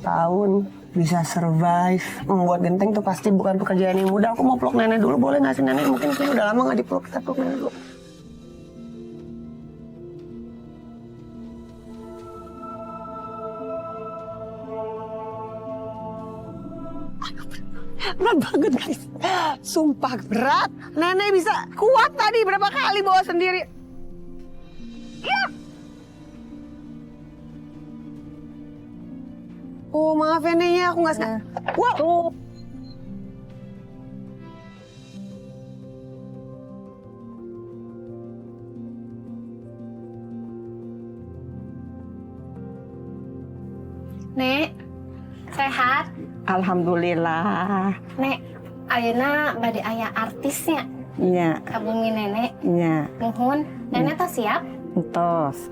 tahun bisa survive membuat genteng tuh pasti bukan pekerjaan yang mudah. Aku mau peluk nenek dulu, boleh nggak sih nenek? Mungkin udah lama nggak dipeluk, kita peluk nenek dulu. Berat banget guys, sumpah berat. Nenek bisa kuat tadi berapa kali bawa sendiri. Ya. Oh maaf ya Nek, aku nggak sengaja. Wow. Nek, sehat? Alhamdulillah. Nek, ayeuna bade aya artisnya. Iya. Kabumi nenek. Iya. Nuhun. Nenek teh siap? Entos.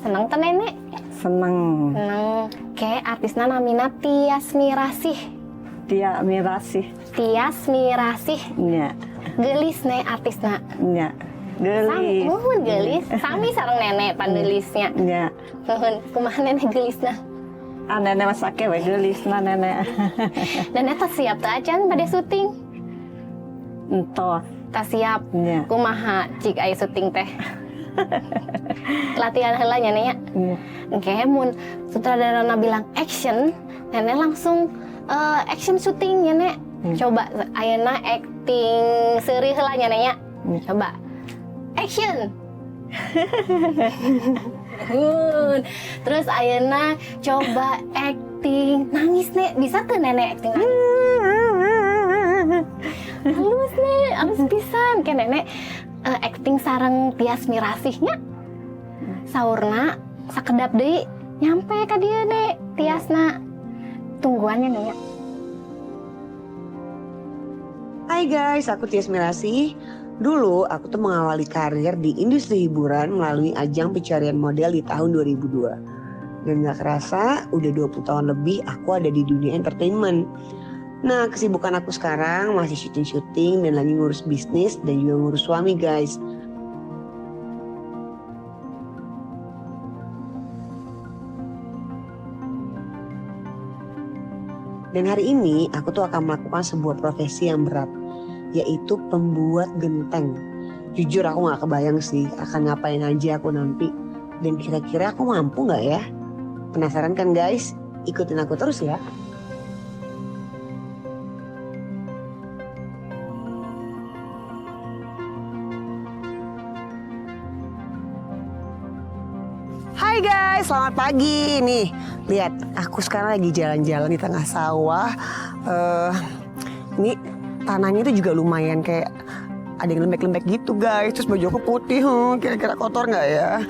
Seneng teh nenek? Seneng. Seneng. Ke artisna namina Tias Mirasih. Dia mirasih. Tias Mirasih. Iya. Gelis nek artisna. Iya. Gelis. Nuhun gelis. Sami sareng nenek pandelisnya. Iya. Nuhun. Kumaha nenek gelisna? Nenek masake we gelis na nenek. Nenek teh siap teh acan pada syuting. Entos. Tak siap. Iya. Kumaha cik aya syuting teh. Latihan heula nya nya. Iya. Engke mun sutradarana bilang action, nenek langsung action syuting nya nek. Coba ayeuna acting seuri heula nya nya. Coba. Action. Terus ayeuna coba acting nangis nek, bisa tuh nenek acting nangis. Halus nek, halus pisan ke nenek acting sareng Tias Mirasihnya. Saurna sakedap deui nyampe ka dieu nek Tiasna. Tungguannya nek. Hai guys, aku Tias Mirasih. Dulu aku tuh mengawali karir di industri hiburan melalui ajang pencarian model di tahun 2002. Dan gak kerasa udah 20 tahun lebih aku ada di dunia entertainment. Nah kesibukan aku sekarang masih syuting-syuting dan lagi ngurus bisnis dan juga ngurus suami guys. Dan hari ini aku tuh akan melakukan sebuah profesi yang berat, yaitu pembuat genteng. Jujur aku gak kebayang sih akan ngapain aja aku nanti. Dan kira-kira aku mampu gak ya? Penasaran kan guys? Ikutin aku terus ya. Hai guys, selamat pagi. Nih, lihat aku sekarang lagi jalan-jalan di tengah sawah. Ini tanahnya itu juga lumayan kayak ada yang lembek-lembek gitu guys. Terus baju aku putih, kira-kira kotor nggak ya?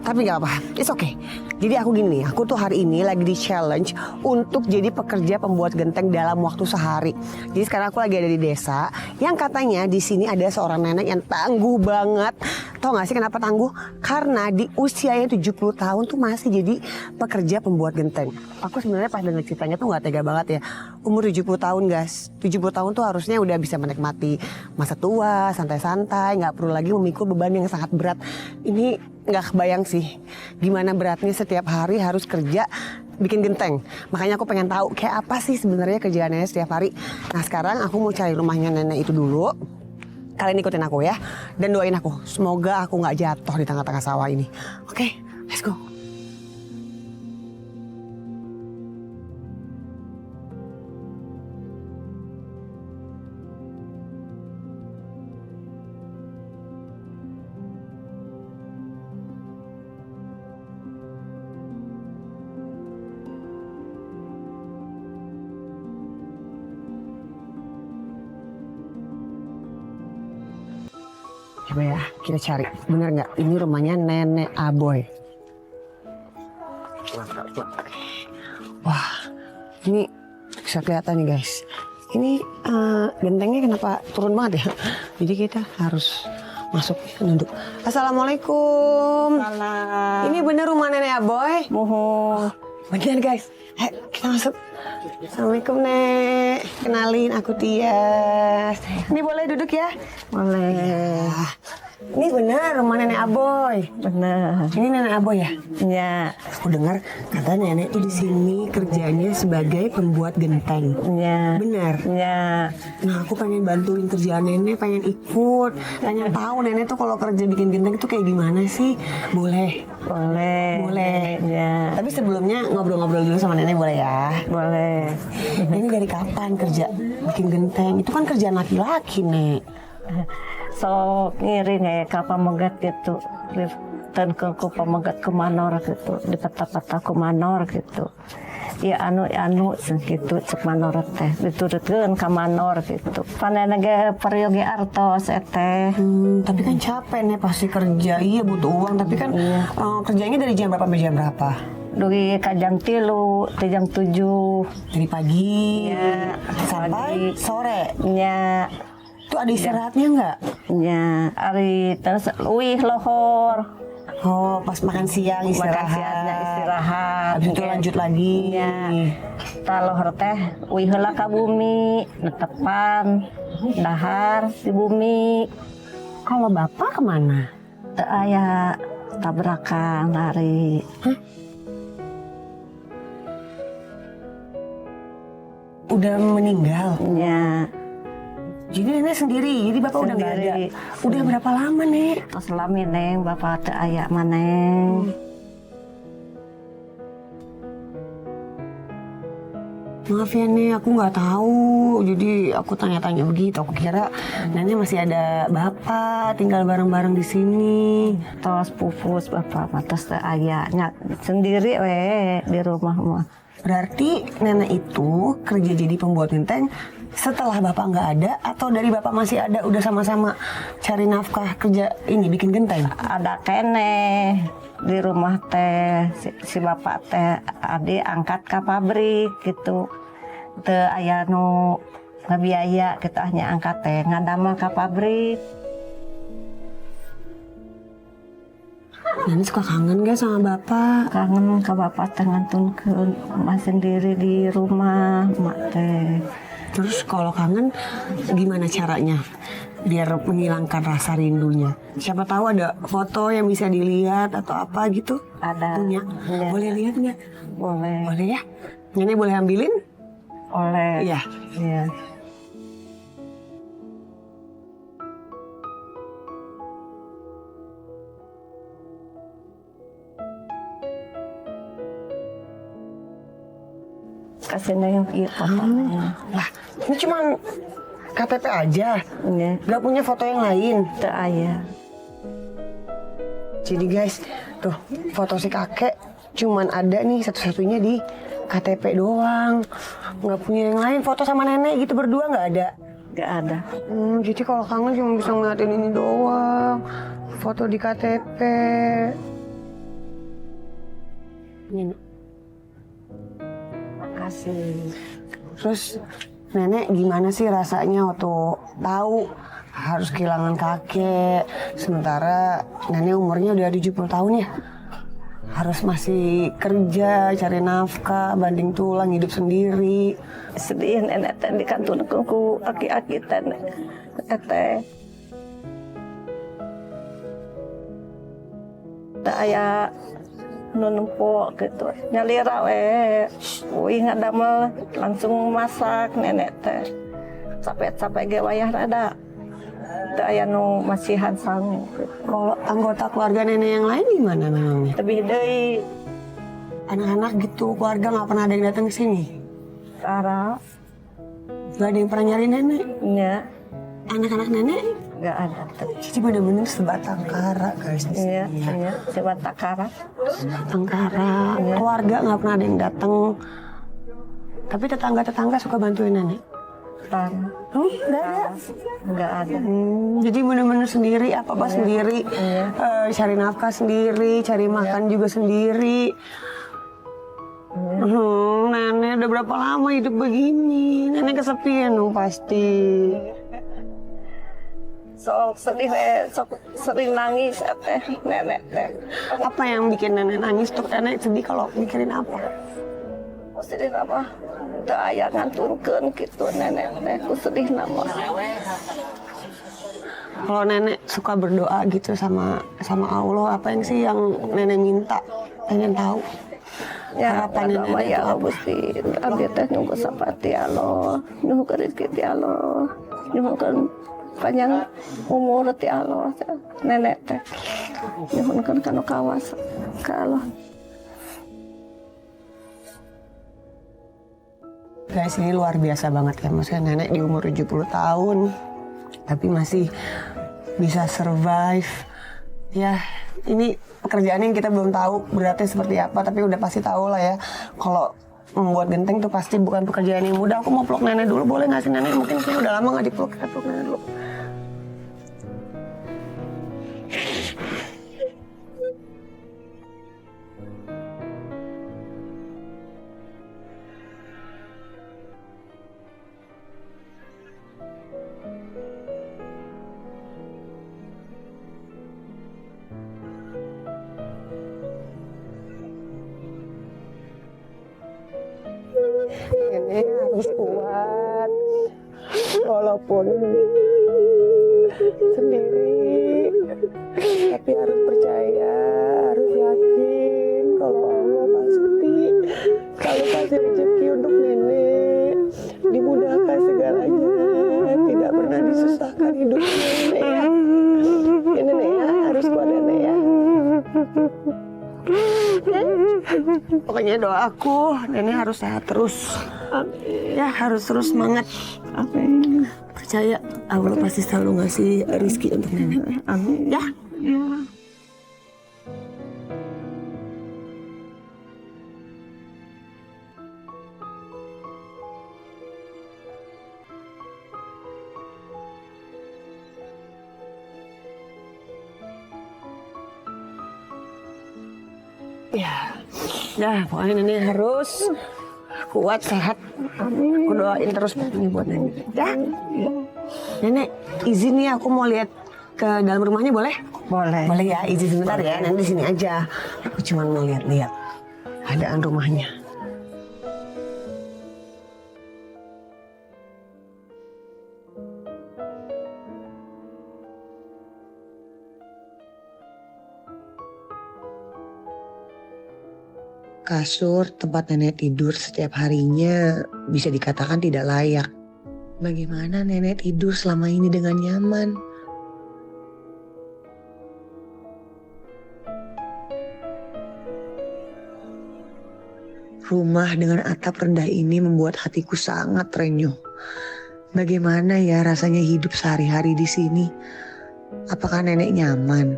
Tapi nggak apa, it's okay. Jadi aku gini, aku tuh hari ini lagi di challenge untuk jadi pekerja pembuat genteng dalam waktu sehari. Jadi sekarang aku lagi ada di desa yang katanya di sini ada seorang nenek yang tangguh banget. Tahu nggak sih kenapa tangguh? Karena di usianya 70 tahun tuh masih jadi pekerja pembuat genteng. Aku sebenarnya pas denger ceritanya tuh nggak tega banget ya. Umur 70 tahun guys, 70 tahun tuh harusnya udah bisa menikmati masa tua, santai-santai, nggak perlu lagi memikul beban yang sangat berat. Ini nggak kebayang sih gimana beratnya setiap hari harus kerja bikin genteng. Makanya aku pengen tahu kayak apa sih sebenarnya kerjaannya setiap hari. Nah sekarang aku mau cari rumahnya nenek itu dulu. Kalian ikutin aku ya dan doain aku. Semoga aku nggak jatuh di tengah-tengah sawah ini. Oke, let's go. Coba ya, kita cari. Bener nggak? Ini rumahnya Nenek Aboy. Wah, ini bisa kelihatan nih guys. Ini gentengnya kenapa turun banget ya? Jadi kita harus masuk nunduk. Assalamualaikum. Salam. Ini bener rumah Nenek Aboy? Mohon. Bener guys. Ayo kita masuk. Assalamualaikum Nek. Kenalin aku Tias. Ini boleh duduk ya? Boleh. Ini benar rumah nenek Aboy. Bener. Ini nenek Aboy ya? Ya, Aku dengar kata nenek tuh di sini kerjanya sebagai pembuat genteng. ya, Benar. ya. Nah, aku pengen bantuin kerjaan nenek, pengen ikut. Pengen tahu nenek tuh kalau kerja bikin genteng itu kayak gimana sih? Boleh. Boleh. Boleh. Ya, Tapi sebelumnya ngobrol-ngobrol dulu sama nenek boleh ya? boleh. Ini dari kapan kerja bikin genteng? Itu kan kerjaan laki-laki, Nek. So ngiring ka pamagat gitu. Dan ke pamagat ke manor gitu. Di peta-peta ke manor gitu. Ya anu gitu cek manor teh diturutkeun ka manor gitu. Panena ge peryogi artos teh. Tapi kan capek nih pasti kerja. Iya butuh uang, tapi kan kerjanya dari jam berapa sampai jam berapa? Dugi ka jam 3, ke jam 7. Dari pagi Ya, sampai pagi. sore. Nya, Tuh ada istirahatnya nggak? nya ari terus uih lohor. Oh, pas makan siang istirahat. Makan siangnya istirahat. Habis itu lanjut lagi. Nya, talohor teh uih heula ka bumi, netepan, dahar di bumi. Kalau bapak kemana? Teu aya tabrakan lari. Udah meninggal. Nya, Jadi nenek sendiri. Jadi bapak udah nggak ada. Sendiri. Udah berapa lama nek? tos lami neng bapak teu aya maneng. Maaf ya nek, aku nggak tahu. Jadi aku tanya-tanya begitu. Aku kira nenek masih ada bapak tinggal bareng-bareng di sini. Tos pupus bapak mah tos teu aya nya sendiri we di rumah mah. Berarti nenek itu kerja jadi pembuat genteng setelah bapak nggak ada atau dari bapak masih ada udah sama-sama cari nafkah kerja ini bikin genteng? Ada kene di rumah teh si bapak teh adi angkat ke pabrik gitu teu aya nu ngabiaya kita hanya angkat teh ngadamel ke pabrik. Nenek suka kangen gak sama bapak? Kangen ke bapak teh ngantunkeun emak sendiri di rumah emak teh. Terus kalau kangen gimana caranya biar menghilangkan rasa rindunya? Siapa tahu ada foto yang bisa dilihat atau apa gitu? Ada. Punya? Iya. Boleh lihat nggak? Boleh. Boleh ya? Nenek boleh ambilin? Oleh. Iya. Iya. Kasih neng ieu fotonya. Lah, ini cuma KTP aja. Ini Gak punya foto yang lain. teu aya. Jadi guys, tuh foto si kakek cuman ada nih satu-satunya di KTP doang. Nggak punya yang lain. Foto sama nenek gitu berdua nggak ada. Gak ada. Jadi kalau kangen cuma bisa ngeliatin ini doang. Foto di KTP. Ini. Makasih. Terus nenek gimana sih rasanya waktu tahu harus kehilangan kakek, sementara nenek umurnya udah 70 tahun ya? Harus masih kerja, cari nafkah, banting tulang, hidup sendiri. Sedih nenek teh dikantunkeun ku aki-aki teh teh. Teu aya nu numpuk gitu. Nyalira we. Uih ngadamel langsung masak nenek teh. Capek-capek ge wayahna da. Teu aya nu masihan sangu. Kalau anggota keluarga nenek yang lain gimana memangnya? Lebih deui Anak-anak gitu, keluarga nggak pernah ada yang datang ke sini? Sarah Gak ada yang pernah nyari nenek? nya Anak-anak nenek? gak ada teh. Jadi bener-bener sebatang kara guys di sini. Iya, iya, sebat takara. Sebatang kara, keluarga nggak pernah ada yang datang. Tapi tetangga-tetangga suka bantuin nenek. Tan. Nggak ada. Enggak ada. Jadi bener-bener sendiri, apa-apa sendiri. Iya. Cari nafkah sendiri, cari makan juga sendiri. Nenek udah berapa lama hidup begini? Nenek kesepian dong pasti. Sok sedih sok sering nangis teh nenek teh. Apa yang bikin nenek nangis tuh? Nenek sedih kalau mikirin apa? Sedih apa? Teu aya ngantunkeun kitu nenek teh ku sedih nama. Kalau nenek suka berdoa gitu sama Allah, apa yang sih yang nenek minta? Pengen tahu. Ya, Harapan agama nenek ya itu apa? Gusti, abdi teh nyuguh sapati Allah, nyuguh rezeki ti Allah, nyuguhkeun panjang umur ti Allah. Nenek teh nyuguhkeun kana kawas ka Allah. Guys, ini luar biasa banget ya. Maksudnya nenek di umur 70 tahun tapi masih bisa survive. Ya, ini pekerjaan yang kita belum tahu beratnya seperti apa, tapi udah pasti tahu lah ya. Kalau membuat genteng tuh pasti bukan pekerjaan yang mudah. Aku mau peluk nenek dulu, boleh nggak sih nenek? Mungkin kita udah lama nggak dipeluk, kita peluk nenek dulu. Nenek harus kuat, walaupun sendiri, tapi harus percaya, harus yakin kalau Allah pasti selalu kasih rezeki untuk nenek, dimudahkan segalanya, tidak pernah disusahkan hidupnya nenek ya. Ya nenek ya, harus kuat nenek ya. Pokoknya doaku nenek harus sehat terus. Ya harus terus semangat. Amin. Percaya Allah pasti selalu ngasih rezeki untuk nenek. Amin. Ya. Ya, pokoknya nenek harus kuat, sehat. Aku doain terus ini buat nenek. Ya. Nenek, izin nih aku mau lihat ke dalam rumahnya boleh? Boleh. Boleh ya, izin sebentar ya. Nanti di sini aja. Aku cuma mau lihat-lihat keadaan rumahnya. Kasur tempat nenek tidur setiap harinya bisa dikatakan tidak layak. Bagaimana nenek tidur selama ini dengan nyaman? Rumah dengan atap rendah ini membuat hatiku sangat terenyuh. Bagaimana ya rasanya hidup sehari-hari di sini? Apakah nenek nyaman?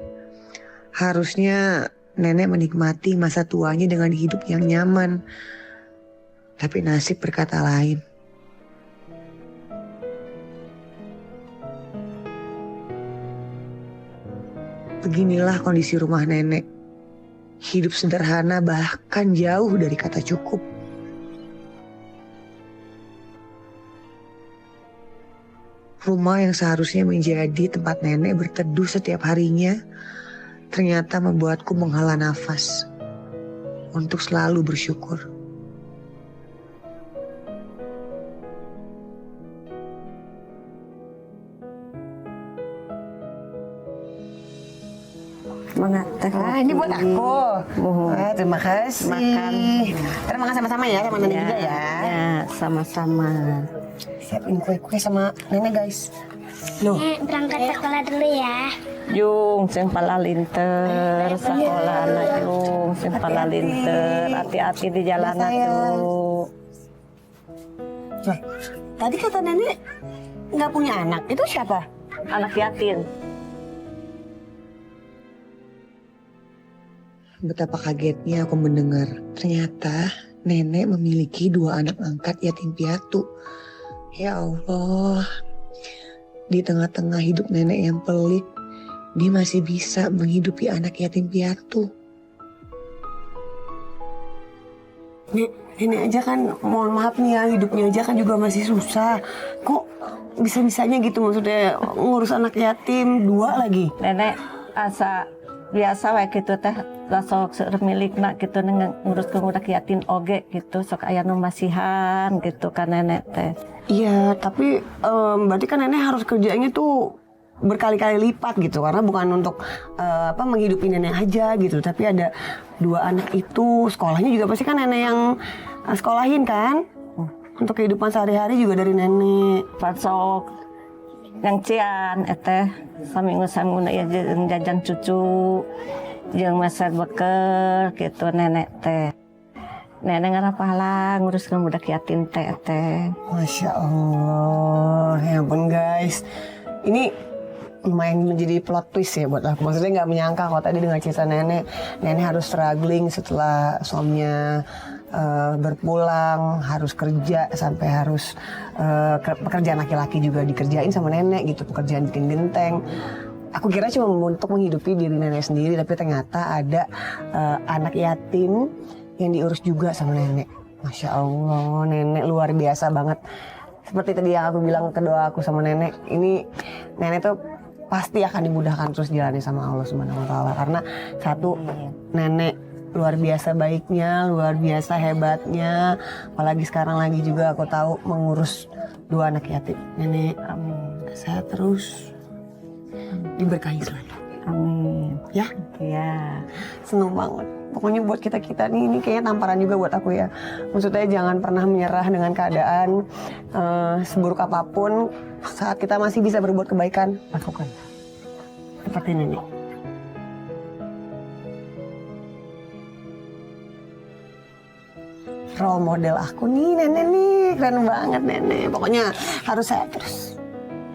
Harusnya nenek menikmati masa tuanya dengan hidup yang nyaman. Tapi nasib berkata lain. Beginilah kondisi rumah nenek. Hidup sederhana bahkan jauh dari kata cukup. Rumah yang seharusnya menjadi tempat nenek berteduh setiap harinya ternyata membuatku menghela nafas untuk selalu bersyukur. Ini buat aku. Terima kasih. Makan. Kita makan sama-sama ya, sama nenek juga ya. Ya, sama-sama. Siapin kue-kue sama nenek guys. Loh, Berangkat sekolah dulu ya. Yung sing palalinter sekolah na yung sing palalinter hati-hati di jalanan tuh. Loh, tadi kata nenek nggak punya anak. Itu siapa? Anak yatim. Betapa kagetnya aku mendengar ternyata nenek memiliki 2 anak angkat yatim piatu. Ya Allah, di tengah-tengah hidup nenek yang pelik, dia masih bisa menghidupi anak yatim piatu. Nenek aja kan, mohon maaf nih ya, hidupnya aja kan juga masih susah. Kok bisa-bisanya gitu maksudnya ngurus anak yatim 2 lagi? Nenek asa biasa wae gitu teh sok milikna gitu ngurus ke budak yatim oge gitu sok aya nu masihan gitu kan nenek teh. Iya, tapi berarti kan nenek harus kerjanya tuh berkali-kali lipat gitu, karena bukan untuk menghidupi nenek aja gitu, tapi ada 2 anak itu sekolahnya juga pasti kan nenek yang sekolahin kan, untuk kehidupan sehari-hari juga dari nenek. Pasok yang cian eteh saminggu ya jajan cucu jeung masak beker gitu nenek teh. Nenek ngarapahala ngurus budak yatim teh. Masya Allah, ya ampun guys. Ini lumayan menjadi plot twist ya buat aku. Maksudnya nggak menyangka kalau tadi dengan cerita nenek harus struggling setelah suaminya berpulang, harus kerja sampai harus pekerjaan laki-laki juga dikerjain sama nenek gitu, pekerjaan bikin genteng. Aku kira cuma untuk menghidupi diri nenek sendiri, tapi ternyata ada anak yatim yang diurus juga sama nenek. Masya Allah, nenek luar biasa banget. Seperti tadi yang aku bilang ke doa aku sama nenek, ini nenek tuh pasti akan dimudahkan terus jalani sama Allah Subhanahu wa taala, karena satu, nenek luar biasa baiknya, luar biasa hebatnya, apalagi sekarang lagi juga aku tahu mengurus 2 anak yatim. Nenek, amin. Saya terus diberkahi selalu. Amin. Ya? Ya. Seneng banget. Pokoknya buat kita-kita nih, ini kayaknya tamparan juga buat aku ya. Maksudnya jangan pernah menyerah dengan keadaan, seburuk apapun. Saat kita masih bisa berbuat kebaikan, lakukan. Seperti nenek. Role model aku nih, nenek nih. Keren banget nenek. Pokoknya harus saya terus.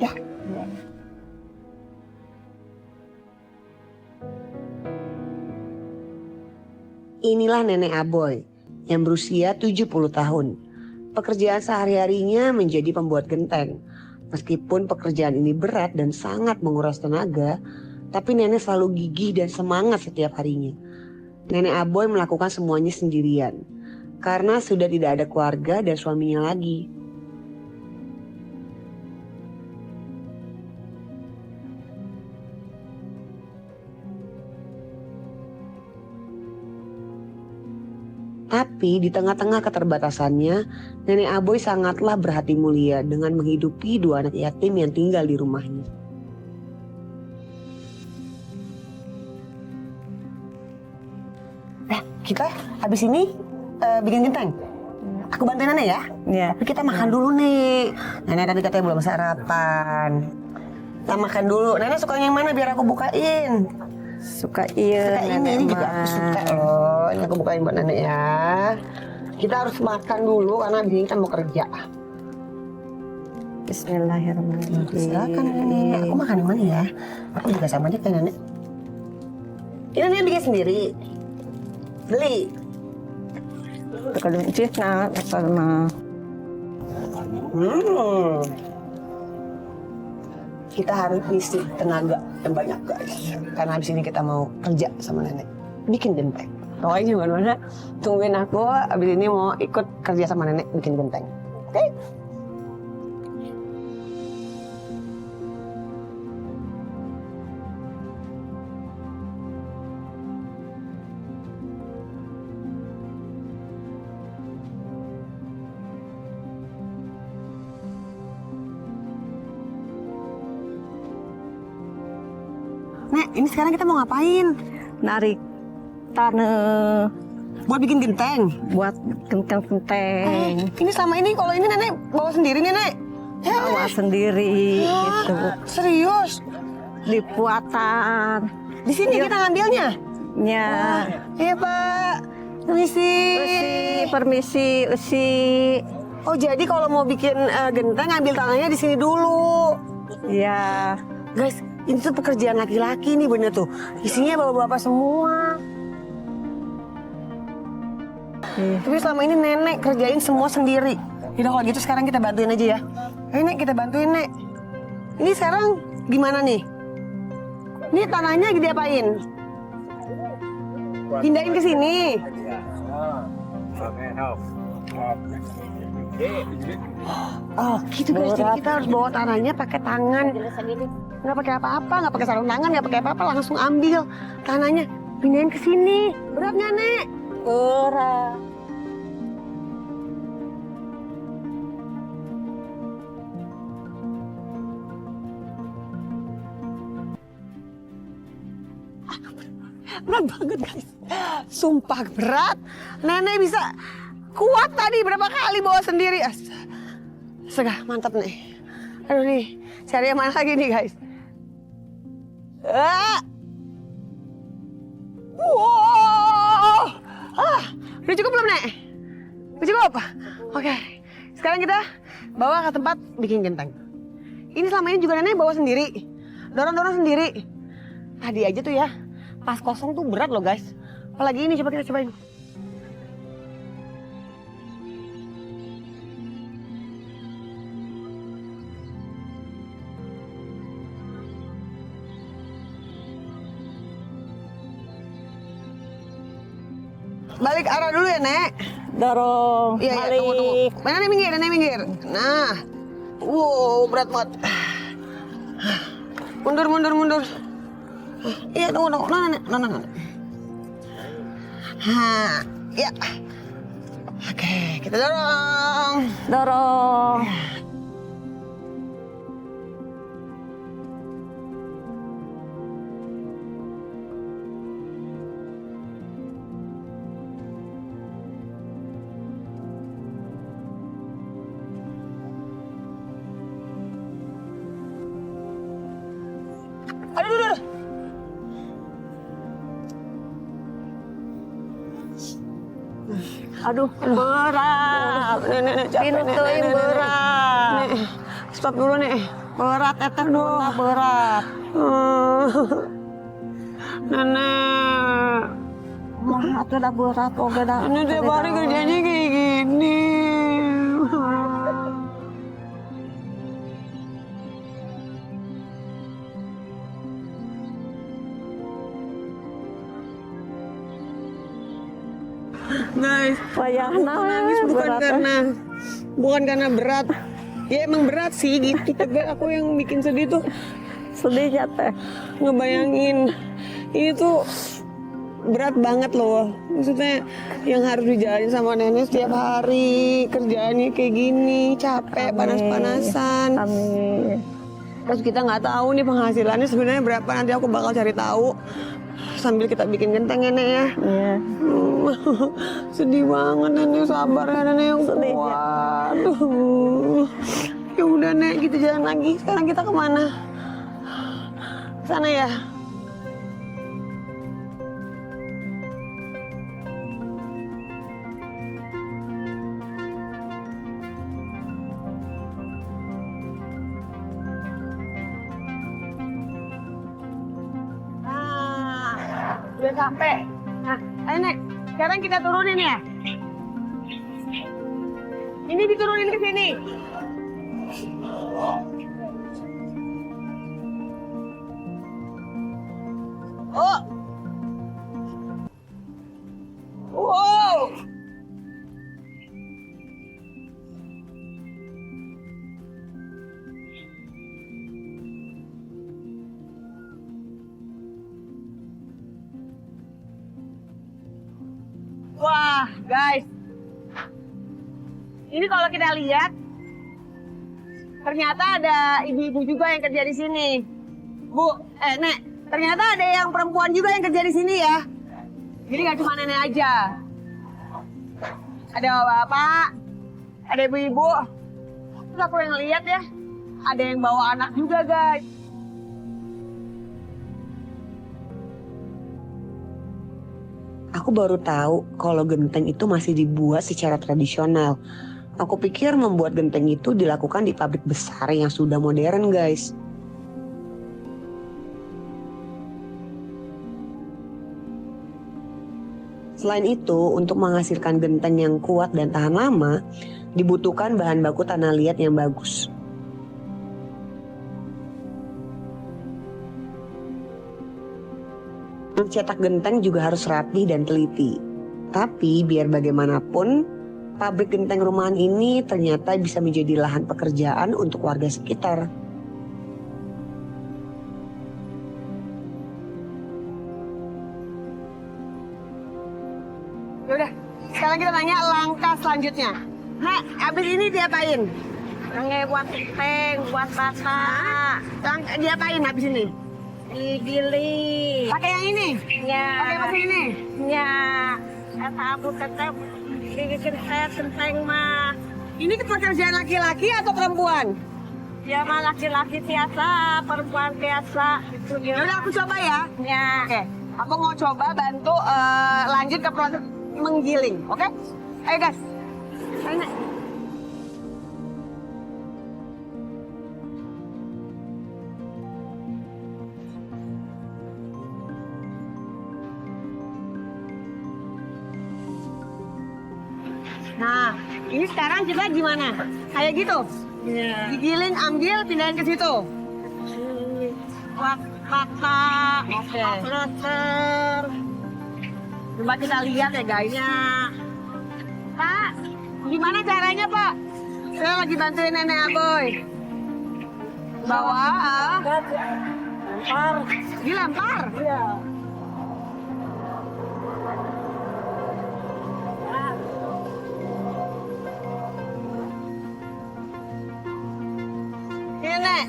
Ya. Inilah Nenek Aboy yang berusia 70 tahun. Pekerjaan sehari-harinya menjadi pembuat genteng. Meskipun pekerjaan ini berat dan sangat menguras tenaga, tapi nenek selalu gigih dan semangat setiap harinya. Nenek Aboy melakukan semuanya sendirian karena sudah tidak ada keluarga dan suaminya lagi. Tapi di tengah-tengah keterbatasannya, Nenek Aboy sangatlah berhati mulia dengan menghidupi 2 anak yatim yang tinggal di rumahnya. Kita habis ini bikin genteng. Aku bantuin nenek ya. Ya. Tapi kita makan dulu nih. Nenek tadi katanya belum sarapan. Kita makan dulu. Nenek sukanya yang mana biar aku bukain? Suka iya Suka ini juga aku suka loh. Ini aku bukain buat nenek ya. Kita harus makan dulu karena abis ini kita mau kerja. Bismillahirrahmanirrahim. Silakan nenek. Aku makan yang mana ya? Aku juga sama aja kayak nenek. Ini nenek bikin sendiri. Beli. Kalau cina sama Kita harus isi tenaga yang banyak guys. Karena habis ini kita mau kerja sama nenek. Bikin genteng. Pokoknya gimana tungguin aku. Habis ini mau ikut kerja sama nenek bikin genteng. Oke? Nek, ini sekarang kita mau ngapain? narik tanah Buat bikin genteng. buat genteng-genteng. Ini selama ini kalau ini nenek bawa sendiri nenek. Ya, Bawa sendiri gitu. serius. Dipuatan. Di sini kita ngambilnya. Ya. Iya Pak. Permisi. Permisi, usi. Oh jadi kalau mau bikin genteng ngambil tangannya di sini dulu. Ya. Guys, ini tuh pekerjaan laki-laki nih bener tuh. Isinya bapak-bapak semua. Tapi selama ini nenek kerjain semua sendiri. Yaudah kalau gitu sekarang kita bantuin aja ya. Ayo Nek, kita bantuin Nek. Ini sekarang gimana nih? Ini tanahnya diapain? Pindahin ke sini. Oh gitu guys, jadi kita harus bawa tanahnya pakai tangan. Nggak pakai apa-apa, nggak pakai sarung tangan, nggak pakai apa-apa, langsung ambil tanahnya. Pindahin ke sini. Berat nggak Nek? Berat. berat banget guys. Sumpah berat. Nenek bisa kuat tadi berapa kali bawa sendiri. Astaga, mantap nih. Aduh nih, cari yang mana lagi nih guys. Wow. Udah cukup belum Nek? Udah cukup? Oke, sekarang kita bawa ke tempat bikin genteng. Ini selama ini juga nenek bawa sendiri. Dorong-dorong sendiri. Tadi aja tuh ya, pas kosong tuh berat loh guys. Apalagi ini, coba kita cobain. Balik arah dulu ya, Nek. Dorong, Iya, balik. tunggu. Nenek minggir, nenek minggir. Nah. Wow, berat banget. Mundur, mundur, mundur. Iya, tunggu. Nenek. Ya. Oke, kita dorong. Dorong. Aduh. Aduh, berat. Nenek capek. Ini tuh yang berat. Nek, stop dulu, Nek. Berat, etek dulu berat. Nenek. Mah, itu udah berat, oke dah. Nenek tiap hari kerjanya kayak gini. Guys, Payah nangis bukan karena berat. Ya emang berat sih gitu, tapi aku yang bikin sedih tuh sedih ya teh. ngebayangin ini tuh berat banget loh. Maksudnya yang harus dijalanin sama nenek setiap hari, kerjaannya kayak gini, capek, panas-panasan. Amin. Terus kita nggak tahu nih penghasilannya sebenarnya berapa, nanti aku bakal cari tahu sambil kita bikin genteng nenek ya. Iya. Sedih banget nenek, sabar ya nenek yang Sedih, ya. kuat. Ya udah Nek, kita jalan lagi. Sekarang kita kemana? Sana ya. Udah sampai. Nah, ayo Nek, sekarang kita turunin ya. Ini diturunin ke sini. Oh. Wow. Wah, guys. Ini kalau kita lihat, ternyata ada ibu-ibu juga yang kerja di sini. Bu, Nek, ternyata ada yang perempuan juga yang kerja di sini ya. Jadi nggak cuma nenek aja. Ada bapak, ada ibu-ibu. Terus aku yang lihat ya, ada yang bawa anak juga, guys. Aku baru tahu kalau genteng itu masih dibuat secara tradisional. Aku pikir membuat genteng itu dilakukan di pabrik besar yang sudah modern, guys. Selain itu, untuk menghasilkan genteng yang kuat dan tahan lama, dibutuhkan bahan baku tanah liat yang bagus. Cetak genteng juga harus rapi dan teliti. Tapi biar bagaimanapun, pabrik genteng rumahan ini ternyata bisa menjadi lahan pekerjaan untuk warga sekitar. Yaudah, sekarang kita tanya langkah selanjutnya. Nah, abis ini diapain? Nge buat genteng, buat bata. Diapain abis ini? Digiling. Pakai yang ini? Ya. Pakai mesin ini? Ya. Kata aku tetap bikin saya genteng mah. Ini pekerjaan laki-laki atau perempuan? Ya mah laki-laki biasa, perempuan biasa. Gitu Ya udah aku coba ya. Ya. Oke, aku mau coba bantu lanjut ke proses menggiling, oke? Ayo guys. Ayo, Nek. Nah, ini sekarang kita gimana? Kayak gitu? Ya. Digiling, ambil, pindahin ke situ. Kakak, Oke. roster. Coba kita lihat ya guysnya. Pak, gimana caranya Pak? Saya lagi bantuin nenek Aboy. Bawa, Lempar. dilempar. Iya. Nenek.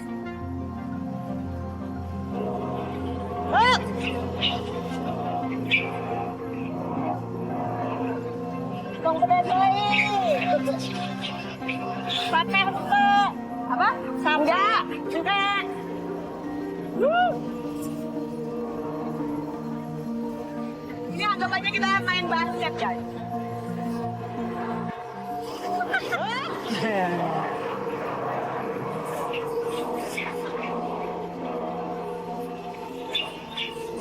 Ayo. Tong bedai. Pakai itu. Apa? Samja. Enggak. Ini anggap aja kita main basket guys.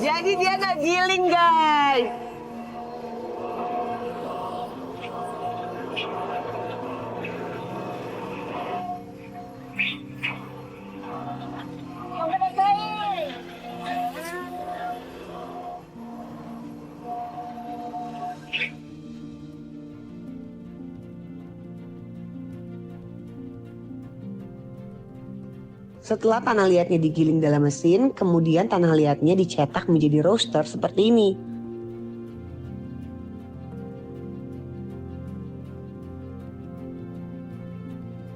Jadi dia nggak giling guys. Tong bedai. Setelah tanah liatnya digiling dalam mesin, kemudian tanah liatnya dicetak menjadi roaster seperti ini.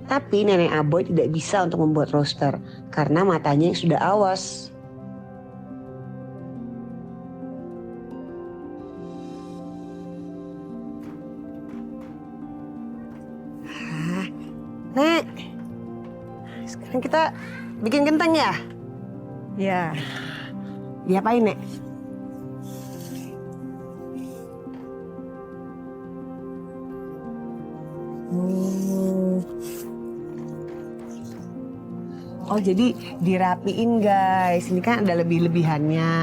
Tapi nenek Aboy tidak bisa untuk membuat roaster karena matanya yang sudah awas. Nek, sekarang kita bikin genteng ya? Ya. Diapain, Nek? Oh, jadi dirapiin guys. Ini kan ada lebih-lebihannya.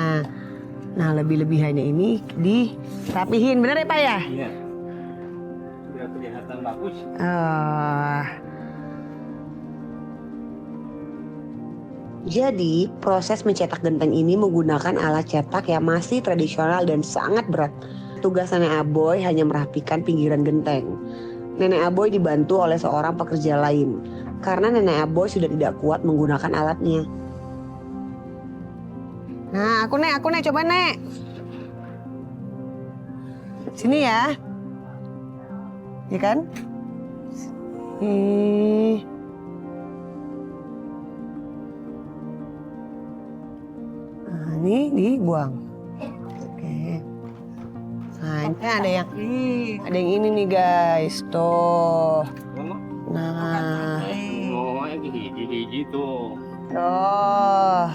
Nah, lebih-lebihannya ini dirapihin. Bener ya, Pak ya? Iya. Biar kelihatan bagus. Jadi, proses mencetak genteng ini menggunakan alat cetak yang masih tradisional dan sangat berat. Tugas Nenek Aboy hanya merapikan pinggiran genteng. Nenek Aboy dibantu oleh seorang pekerja lain, karena Nenek Aboy sudah tidak kuat menggunakan alatnya. Nah, aku Nek, coba Nek. Sini ya. Ya kan? Nah, ini dibuang. Oke. Nah, ini ada yang ini nih guys. Tuh. Nah. Oh, hiji-hiji tuh. Tuh.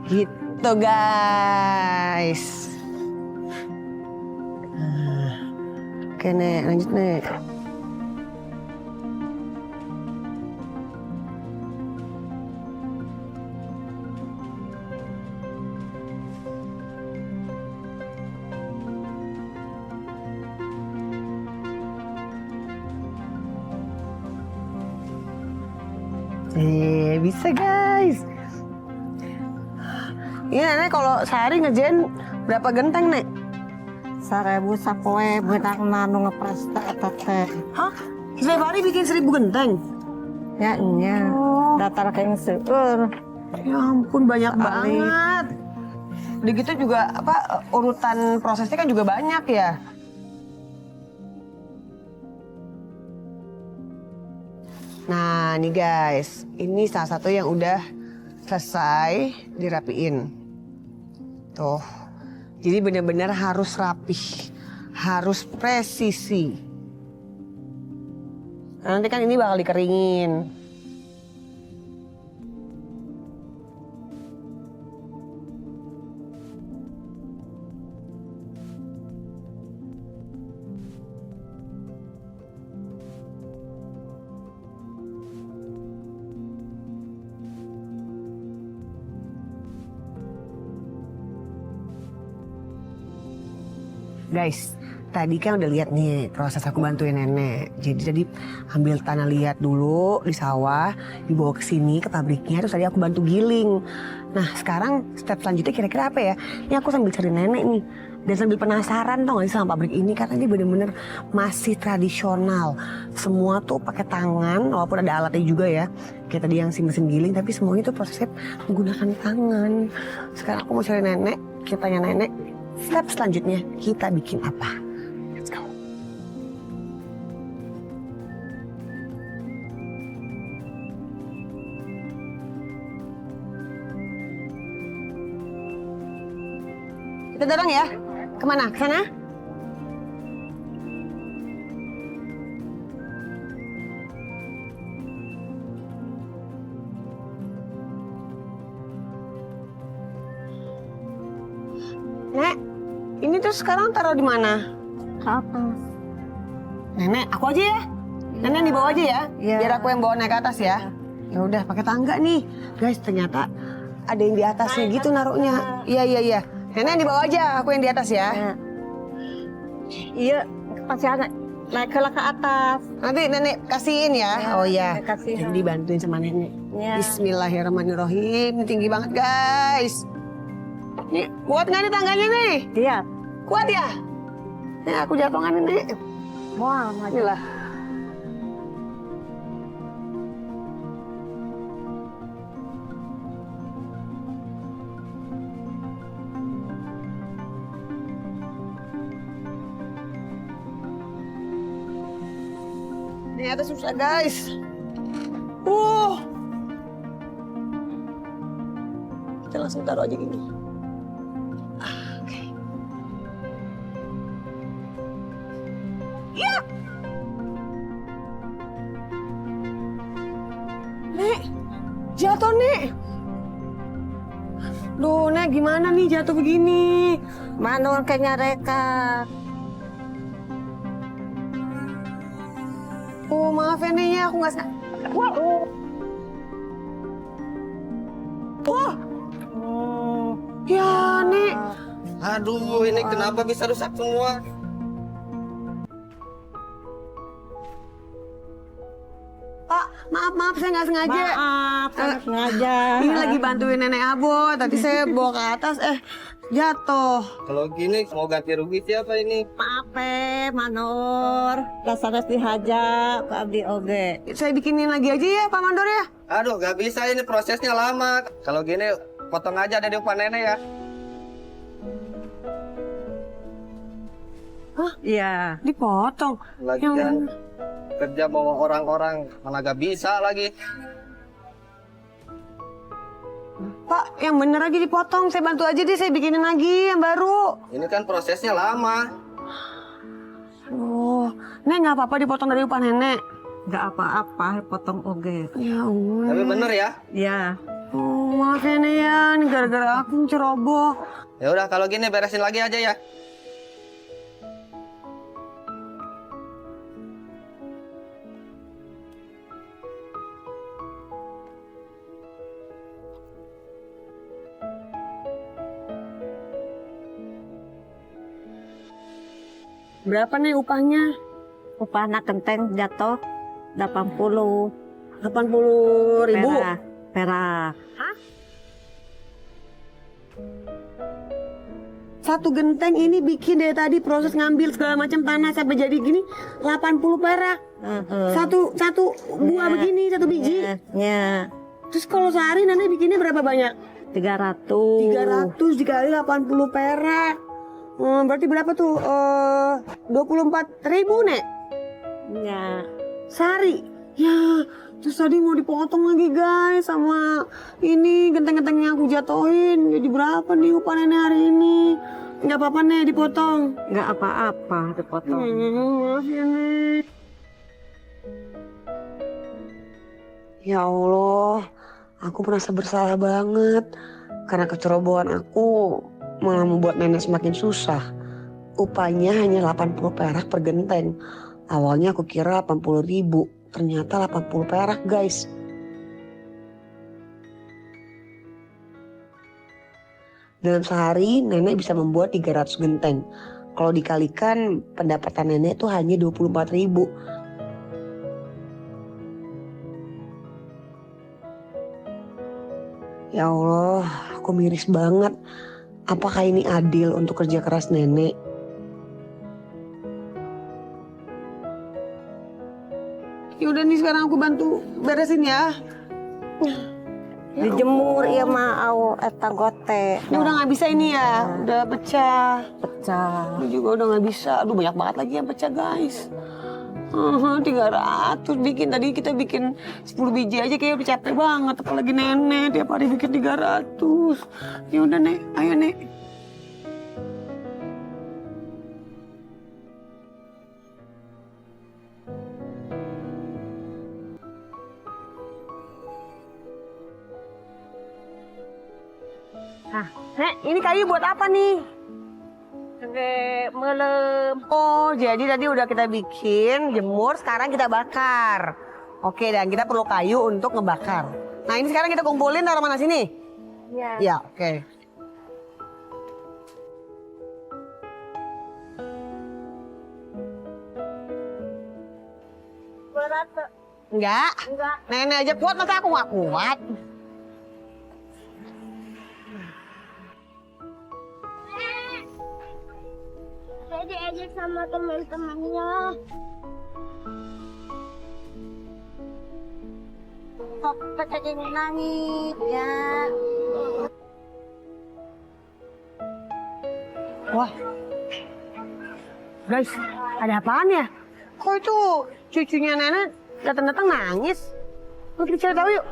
Gitu guys. Oke Nek, lanjut Nek. Bisa guys. Ini Nenek kalau sehari ngerjain berapa genteng Nek? 1000 sapoe beunang nu ngepres eta teh. Hah? Setiap hari bikin 1000 genteng? Ya nya. Datar kayak seueur. Ya ampun banyak Sekali. banget. Udah gitu juga urutan prosesnya kan juga banyak ya. Nah nih guys, ini salah satu yang udah selesai dirapiin. Tuh, jadi benar-benar harus rapih, harus presisi. Nanti kan ini bakal dikeringin. Guys, tadi kan udah lihat nih proses aku bantuin nenek. Jadi tadi ambil tanah liat dulu di sawah, dibawa ke sini ke pabriknya, terus tadi aku bantu giling. Nah sekarang step selanjutnya kira-kira apa ya? Ini aku sambil cari nenek nih. Dan sambil penasaran tau gak sih sama pabrik ini, karena ini bener-bener masih tradisional. Semua tuh pakai tangan, walaupun ada alatnya juga ya. Kayak tadi yang si mesin giling, tapi semuanya tuh prosesnya menggunakan tangan. Sekarang aku mau cari nenek, kita tanya nenek, step selanjutnya kita bikin apa? Let's go. Kita dorong ya. Kemana? Ke sana? Nek, ini tuh sekarang taruh di mana? Ke atas. Nenek, aku aja ya. Nenek yang dibawa aja ya. Iya. Biar aku yang bawa naik ke atas ya. Ya udah, pakai tangga nih. Guys, ternyata ada yang di atasnya gitu naruhnya. Iya. Nenek yang dibawa aja, aku yang di atas ya. Iya, pasti anak naik ke atas. Nanti nenek kasihin ya. Oh iya. nenek kasihin. Jadi dibantuin sama nenek. Iya. Bismillahirrahmanirrahim. Ini tinggi banget guys. Nih, kuat nggak nih tangganya nih? Iya. Kuat ya? Nih aku jatuh nggak nih? Wah, maju. Inilah. Ternyata susah guys. Kita langsung taruh aja gini. Oke. Ya. Nek, jatuh Nek. Duh Nek, gimana nih jatuh begini? Mana kayaknya reka. Oh maaf ya Nek ya, aku nggak sengaja. Wah. Wah. Ya Nek. Aduh, ini kenapa bisa rusak semua? Pak, maaf saya nggak sengaja. Maaf, nggak sengaja. Ini lagi bantuin nenek Abo. Tadi saya bawa ke atas, jatuh. Kalau gini mau ganti rugi siapa ini? Maaf, Manor. Dasarnya dihajar, Pak Abdi Oge. Saya bikinin lagi aja ya Pak Mandor ya. Aduh, gak bisa ini prosesnya lama. Kalau gini potong aja dari upah nenek ya. Hah? Iya. Dipotong. Lagian kerja bawa orang-orang malah gak bisa lagi. Pak, yang bener aja dipotong. Saya bantu aja deh, saya bikinin lagi yang baru. Ini kan prosesnya lama. Oh, Nek nggak apa-apa dipotong dari upah nenek. Nggak apa-apa, potong Oge. Ya Allah. Tapi bener ya. Iya. Oh, maaf ya Nek ya, ini gara-gara aku ceroboh. Ya udah kalau gini beresin lagi aja ya. Berapa nih upahnya? Upah anak kenteng jatuh 80. 80.000. Perak. Satu genteng ini bikin dari tadi proses ngambil segala macam tanah sampai jadi gini 80 perak. Satu buah begini, satu biji. Ya. Terus kalau sehari nenek bikinnya berapa banyak? 300. 300 dikali 80 perak. Berarti berapa tuh? 24.000 Nek? Ya. Sehari? Ya, terus tadi mau dipotong lagi guys sama ini genteng-genteng yang aku jatohin. Jadi berapa nih upah nenek hari ini? Nggak apa-apa nih dipotong. Nggak apa-apa dipotong. Maaf ya nek. Ya Allah, aku merasa bersalah banget karena kecerobohan aku malah membuat nenek semakin susah. Upahnya hanya 80 perak per genteng. Awalnya aku kira 80.000. Ternyata 80 perak guys. Dalam sehari nenek bisa membuat 300 genteng. Kalau dikalikan pendapatan nenek tuh hanya 24.000. Ya Allah, aku miris banget. Apakah ini adil untuk kerja keras nenek? Yaudah nih sekarang aku bantu beresin ya. Dijemur ya mau eta gote. Ini udah nggak bisa ini ya, udah pecah. Pecah. Ini juga udah nggak bisa. Aduh banyak banget lagi yang pecah guys. 300 bikin, tadi kita bikin 10 biji aja kayak udah capek banget. Apalagi nenek tiap hari bikin 300. Ya udah nek, ayo nek. Nah, nek ini kayu buat apa nih? Sebagai melem. Oh, jadi tadi udah kita bikin, jemur, sekarang kita bakar. Oke, dan kita perlu kayu untuk ngebakar. Nah, ini sekarang kita kumpulin taruh mana sini? Ya. Ya, oke. Berat. Enggak. Enggak. Nenek aja kuat, masa aku nggak kuat? Saya diajak sama teman-temannya. Sampai kayak nangis ya. Wah. Guys, ada apaan ya? Kok itu cucunya nenek datang-datang nangis? Yuk kita cari tahu yuk.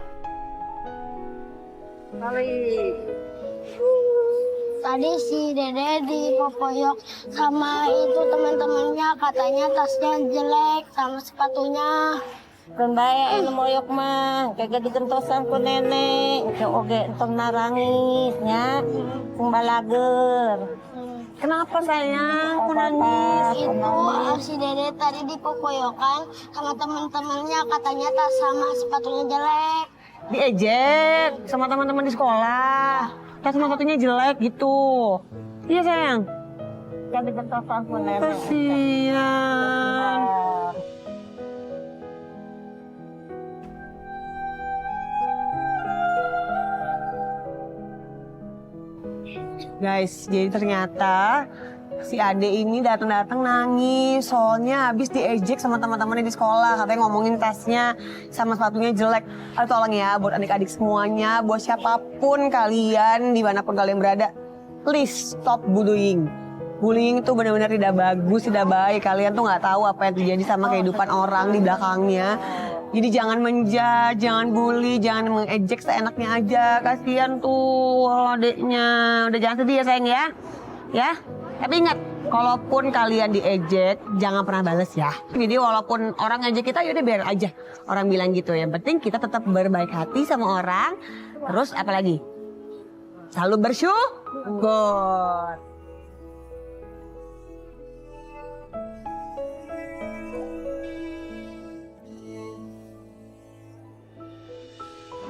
Kali. Tadi si Dede dipopoyok sama itu teman-temannya, katanya tasnya jelek sama sepatunya. Kan bae anu moyok mah kagak digentosan ku nenek. Oge entong narangis nya. Sing balager. Kenapa sayang? Kok nangis? Itu si Dede tadi dipopoyokan sama teman-temannya, katanya tas sama sepatunya jelek. Diejek sama teman-teman di sekolah. Tas sama sepatunya jelek gitu. Iya sayang. Kan digentosan ku nenek. Kasihan. Guys, jadi ternyata si Ade ini datang-datang nangis soalnya habis diejek sama teman-temannya di sekolah, katanya ngomongin tasnya sama sepatunya jelek. Aduh tolong ya buat adik-adik semuanya, buat siapapun kalian dimanapun kalian berada, please stop bullying. Bullying itu benar-benar tidak bagus, tidak baik. Kalian tuh nggak tahu apa yang terjadi sama kehidupan orang di belakangnya. Jadi jangan menjudge, jangan bully, jangan mengejek seenaknya aja. Kasihan tuh adeknya. Udah jangan sedih ya sayang ya. Ya. Tapi ingat, kalaupun kalian diejek, jangan pernah bales ya. Jadi walaupun orang ngejek kita, yaudah biar aja. Orang bilang gitu. Yang penting kita tetap berbaik hati sama orang. Terus apa lagi? Selalu bersyukur.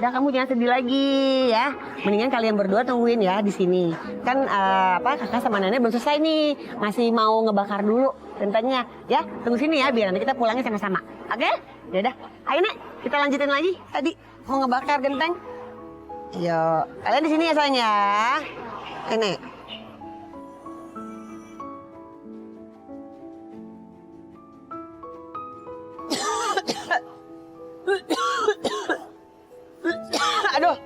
Udah kamu jangan sedih lagi ya. Mendingan kalian berdua tungguin ya di sini. Kan kakak sama nenek belum selesai nih. Masih mau ngebakar dulu gentengnya ya. Tunggu sini ya biar nanti kita pulangnya sama-sama. Oke? Ya udah. Ayo Nek, kita lanjutin lagi. Tadi mau ngebakar genteng. Yuk, kalian di sini ya sayang ya. Ayo Nek. Aduh.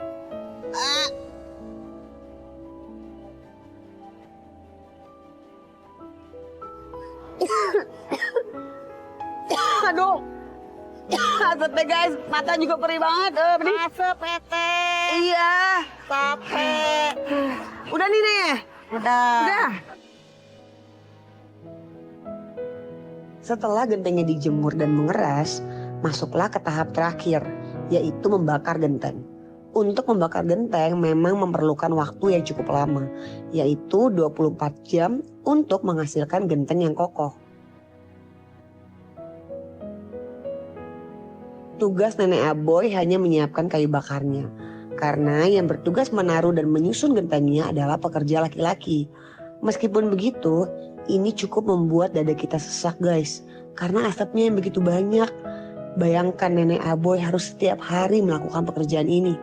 Aduh. asapnya guys, mata juga perih banget. Asap Ete. Iya. Capek. Udah nih Nek. Udah. Setelah gentengnya dijemur dan mengeras, masuklah ke tahap terakhir, yaitu membakar genteng. Untuk membakar genteng memang memerlukan waktu yang cukup lama, yaitu 24 jam untuk menghasilkan genteng yang kokoh. Tugas Nenek Aboy hanya menyiapkan kayu bakarnya, karena yang bertugas menaruh dan menyusun gentengnya adalah pekerja laki-laki. Meskipun begitu, ini cukup membuat dada kita sesak guys, karena asapnya yang begitu banyak. Bayangkan Nenek Aboy harus setiap hari melakukan pekerjaan ini.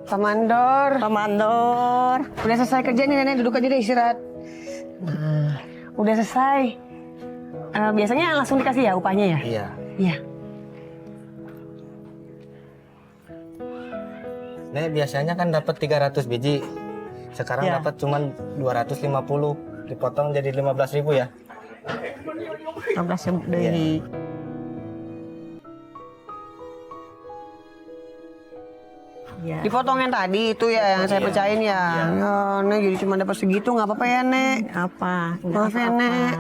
Pak Mandor. Udah selesai kerja nih Nenek, duduk aja deh istirahat. Nah, udah selesai. Biasanya langsung dikasih ya upahnya ya? Iya. Iya. Nek biasanya kan dapat 300 biji. Sekarang Iya. dapat cuma 250. Dipotong jadi 15.000 ya. 15 dari ya. Dipotong yang tadi itu ya yang saya pecahin ya. Ya, Nek jadi cuma dapat segitu nggak apa-apa ya Nek. Apa? Maaf ya Nek.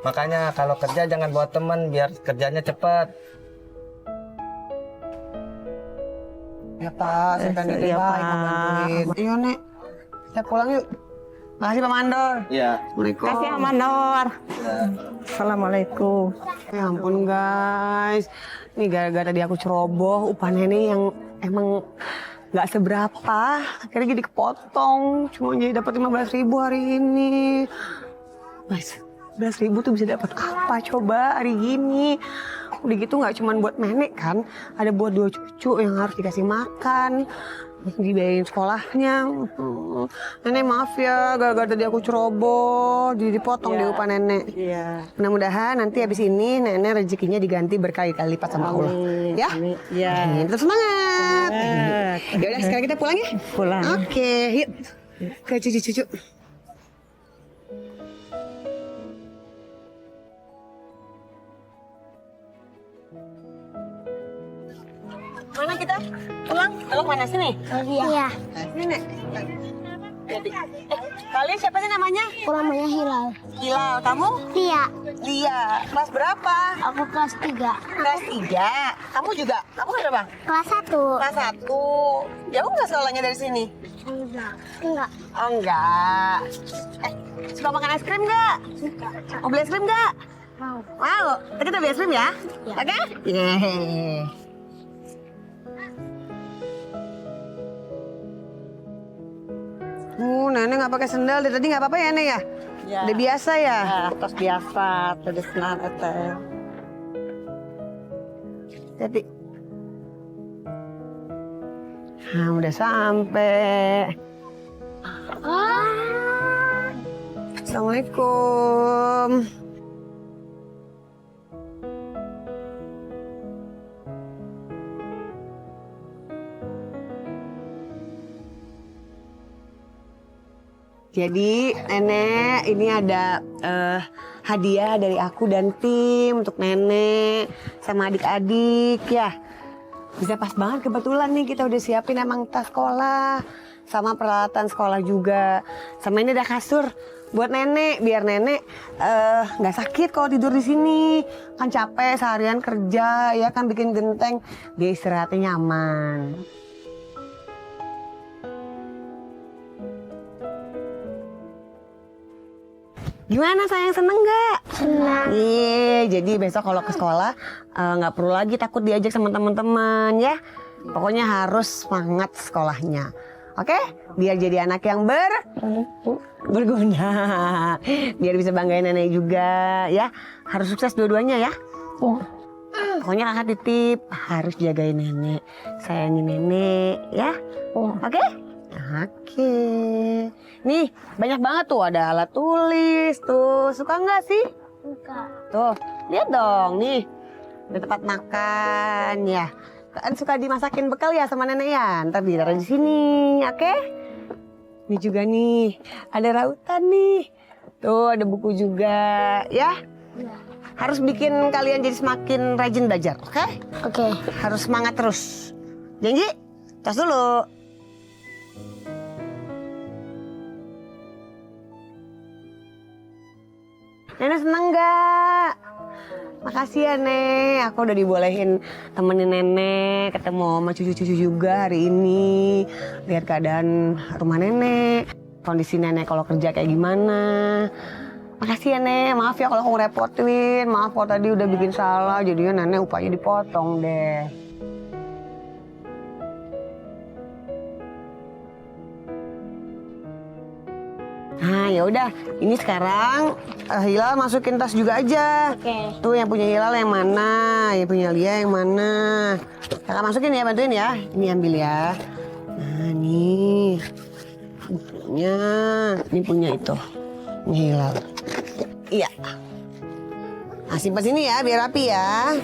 Makanya kalau kerja jangan bawa teman biar kerjanya cepat. Ya Pak, saya kan Iya, Pak. bantuin. Iya Nek, kita pulang yuk. Makasih Pak Mandor. Iya. Assalamualaikum. Kasih Amanor. Assalamualaikum. Ya ampun guys, nih gara-gara tadi aku ceroboh, upah Nenek yang emang nggak seberapa, akhirnya jadi kepotong, cuma jadi dapat 15.000 hari ini. Guys, 15.000 tuh bisa dapat apa coba hari gini? Udah gitu nggak cuma buat Nenek kan, ada buat 2 cucu yang harus dikasih makan, dibayarin sekolahnya. Nenek maaf ya, gara-gara tadi aku ceroboh, jadi dipotong deh upah Nenek. Iya. Mudah-mudahan nanti habis ini Nenek rezekinya diganti berkali-kali lipat sama Allah. Ya? Iya. Terus semangat. Ya udah sekarang kita pulang ya. Pulang. Oke, yuk. Ke cucu-cucu. Mana kita? Pulang? Kalau mana sini? Iya. Sini, Nek. Kalian siapa sih namanya? Aku namanya Hilal. Hilal, kamu? Lia. Lia. Kelas berapa? Aku kelas 3. Kelas 3. Kamu juga? Kamu kelas berapa? Kelas 1. Kelas 1. Jauh nggak sekolahnya dari sini? Enggak. Oh enggak. Suka makan es krim nggak? Suka. Mau beli es krim nggak? Mau. Mau. Kita beli es krim ya? Oke? Yeay. Nenek nggak pakai sendal dari tadi nggak apa-apa ya Nek ya? Ya. Udah biasa ya? Ya, terus biasa, terus nanti. Jadi. Nah, udah sampai. Assalamualaikum. Jadi Nenek ini ada hadiah dari aku dan tim untuk Nenek sama adik-adik ya. Bisa pas banget kebetulan nih kita udah siapin emang tas sekolah sama peralatan sekolah juga. Sama ini ada kasur buat Nenek biar Nenek nggak sakit kalau tidur di sini. Kan capek seharian kerja ya kan bikin genteng, dia istirahatnya nyaman. Gimana sayang, seneng nggak? Senang. Iya, jadi besok kalau ke sekolah nggak perlu lagi takut diajak sama teman-teman ya. Pokoknya harus semangat sekolahnya. Oke? Biar jadi anak yang berguna. Biar bisa banggain Nenek juga ya. Harus sukses dua-duanya ya. Pokoknya kakak titip harus jagain Nenek, sayangin Nenek ya. Oke? Oke. Nih, banyak banget tuh ada alat tulis tuh. Suka nggak sih? Suka. Tuh, lihat dong nih. Ada tempat makan ya. Kan suka dimasakin bekal ya sama Nenek ya. Ntar ditaruh di sini, oke? Ini juga nih, ada rautan nih. Tuh ada buku juga ya. Harus bikin kalian jadi semakin rajin belajar, oke? Oke. Harus semangat terus. Janji? Tos dulu. Nenek seneng gak? Makasih ya Nek, aku udah dibolehin temenin Nenek ketemu sama cucu-cucu juga hari ini. Lihat keadaan rumah Nenek, kondisi Nenek kalau kerja kayak gimana. Makasih ya Nek, maaf ya kalau aku ngerepotin. Maaf kalau tadi udah bikin salah, jadinya Nenek upahnya dipotong deh. Nah ya udah, ini sekarang Hilal masukin tas juga aja. Oke. Tuh yang punya Hilal yang mana, yang punya Lia yang mana. Kakak masukin ya, bantuin ya. Ini ambil ya. Nah nih, bukunya. Ini punya itu, ini Hilal. Iya. Nah simpan sini ya, biar rapi ya.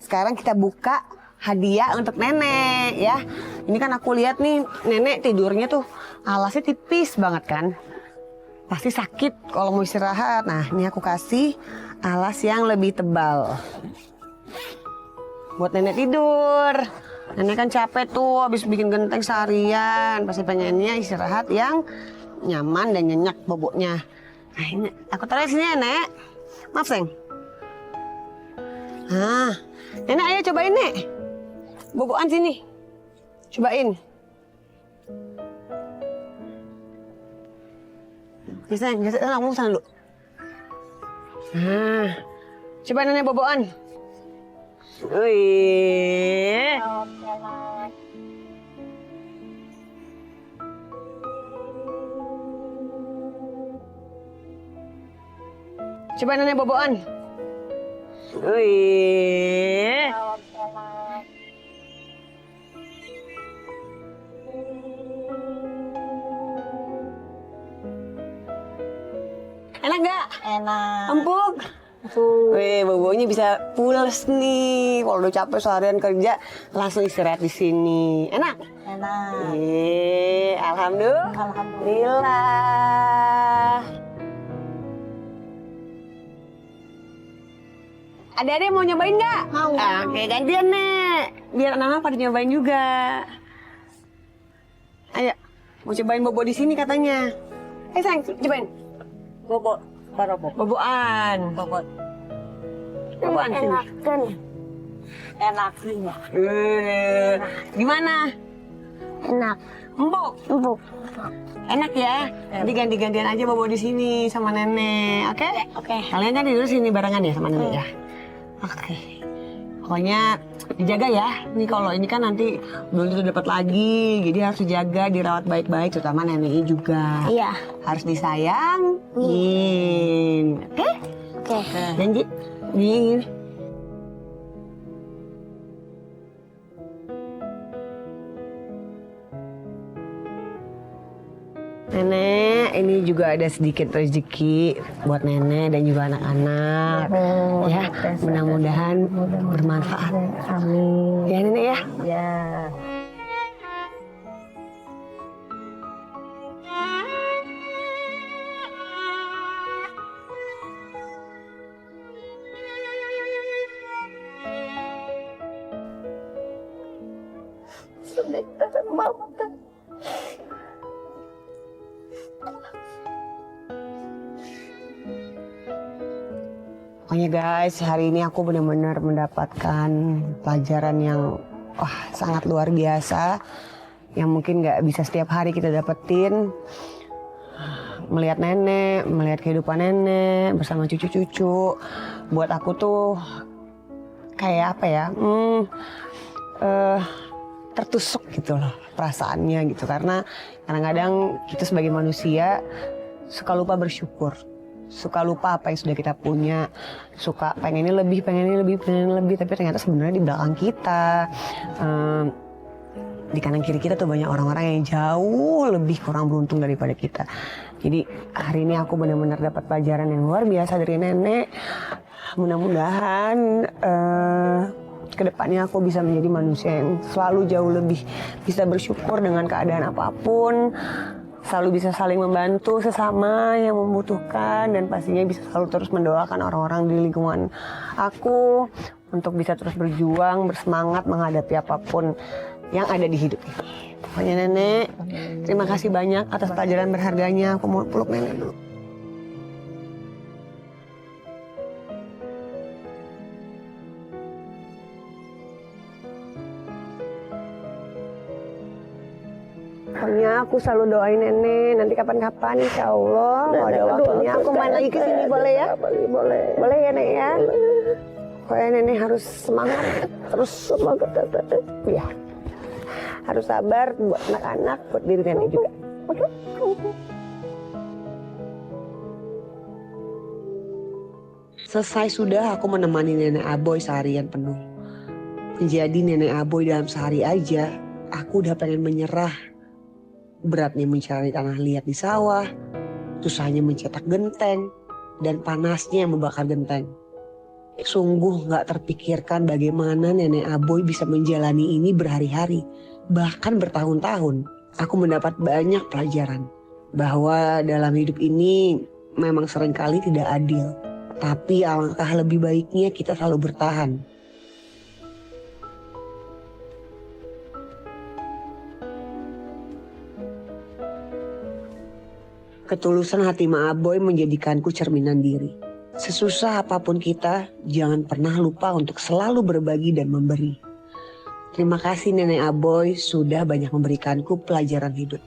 Sekarang kita buka hadiah untuk Nenek ya. Ini kan aku lihat nih, Nenek tidurnya tuh alasnya tipis banget kan. Pasti sakit kalau mau istirahat. Nah ini aku kasih alas yang lebih tebal buat Nenek tidur. Nenek kan capek tuh habis bikin genteng seharian. Pasti pengennya istirahat yang nyaman dan nyenyak boboknya. Nah ini aku taruh sini ya Nek. Maaf sayang. Nah Nenek ayo cobain Nek. Bobokan sini. Cobain. Bisa, kamu sana dulu. Nah, coba Nenek bobokan. Wih. Coba Nenek bobokan. Wih. Enak gak? Enak. Empuk? Wih, bobonya bisa pules nih. Kalau udah capek seharian kerja, langsung istirahat di sini. Enak? Enak. Alhamdulillah. Adik-adik mau nyobain nggak? Mau. Oke, gantian Nek. Biar anak-anak pada nyobain juga. Ayo, mau cobain bobo di sini katanya. Sayang, cobain. Bobo, barobo. Boboan. Bobo. Boboan sini. Enak kan? Enak sih. Gimana? Enak. Empuk? Empuk. Enak ya? Jadi ganti-gantian aja bobo di sini sama Nenek, oke? Oke. Kalian kan tidur sini barengan ya sama Nenek ya? Oke. Pokoknya dijaga ya. Nih kalau ini kan nanti belum tentu dapat lagi, jadi harus dijaga, dirawat baik-baik, terutama Neneknya juga. Iya. Harus disayangin, oke? Oke. Janji? Nih. Nenek, ini juga ada sedikit rezeki buat Nenek dan juga anak-anak. Ya, mudah-mudahan bermanfaat. Amin. Ya Nenek ya. Ya. Pokoknya guys, hari ini aku benar-benar mendapatkan pelajaran yang sangat luar biasa. Yang mungkin gak bisa setiap hari kita dapetin. Melihat Nenek, melihat kehidupan Nenek bersama cucu-cucu. Buat aku tuh kayak apa ya, tertusuk gitu loh perasaannya gitu. Karena kadang-kadang kita sebagai manusia suka lupa bersyukur. Suka lupa apa yang sudah kita punya, suka pengennya lebih, tapi ternyata sebenarnya di belakang kita, di kanan kiri kita tuh banyak orang-orang yang jauh lebih kurang beruntung daripada kita. Jadi hari ini aku benar-benar dapat pelajaran yang luar biasa dari Nenek. Mudah-mudahan kedepannya aku bisa menjadi manusia yang selalu jauh lebih bisa bersyukur dengan keadaan apapun. selalu bisa saling membantu sesama yang membutuhkan, dan pastinya bisa selalu terus mendoakan orang-orang di lingkungan aku untuk bisa terus berjuang, bersemangat menghadapi apapun yang ada di hidup ini. Pokoknya Nenek, terima kasih banyak atas pelajaran berharganya. Aku mau peluk Nenek dulu. Pokoknya aku selalu doain Nenek, nanti kapan-kapan insya Allah kalau ada waktunya aku main lagi ke sini, boleh ya? Boleh ya Nek ya? Pokoknya Nenek harus semangat, terus semangat ya. Harus sabar buat anak-anak, buat diri Nenek juga. Oke? Selesai sudah aku menemani Nenek Aboy seharian penuh. Menjadi Nenek Aboy dalam sehari aja, aku udah pengen menyerah. Beratnya mencari tanah liat di sawah, susahnya mencetak genteng, dan panasnya membakar genteng. Sungguh gak terpikirkan bagaimana Nenek Aboy bisa menjalani ini berhari-hari, bahkan bertahun-tahun. Aku mendapat banyak pelajaran bahwa dalam hidup ini memang seringkali tidak adil. Tapi alangkah lebih baiknya kita selalu bertahan. Ketulusan hati Ma Aboy menjadikanku cerminan diri. Sesusah apapun kita, jangan pernah lupa untuk selalu berbagi dan memberi. Terima kasih Nenek Aboy sudah banyak memberikanku pelajaran hidup.